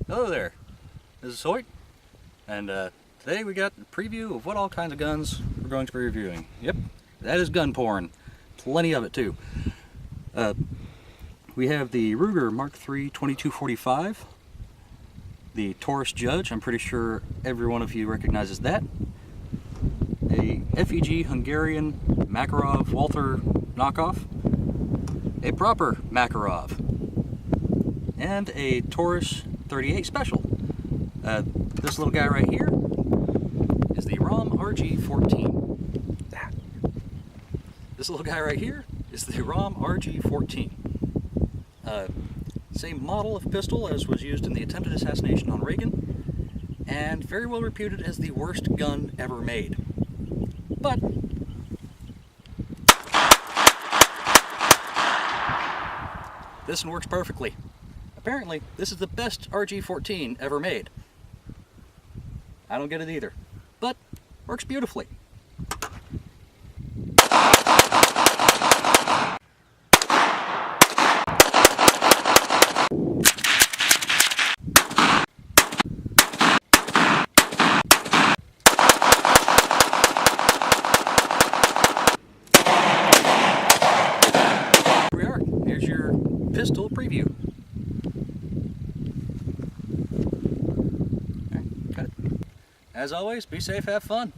Hello there, this is Hoyt, and today we got a preview of what all kinds of guns we're going to be reviewing. Yep, that is gun porn. Plenty of it too. We have the Ruger Mark III 2245, the Taurus Judge, I'm pretty sure every one of you recognizes that, a FEG Hungarian Makarov Walther knockoff, a proper Makarov, and a Taurus 38 Special. This little guy right here is the ROM RG14. This little guy right here is the ROM RG14. Same model of pistol as was used in the attempted assassination on Reagan, and very well reputed as the worst gun ever made. But this one works perfectly. Apparently, this is the best RG14 ever made. I don't get it either, but works beautifully. Here we are. Here's your pistol preview. As always, be safe, have fun.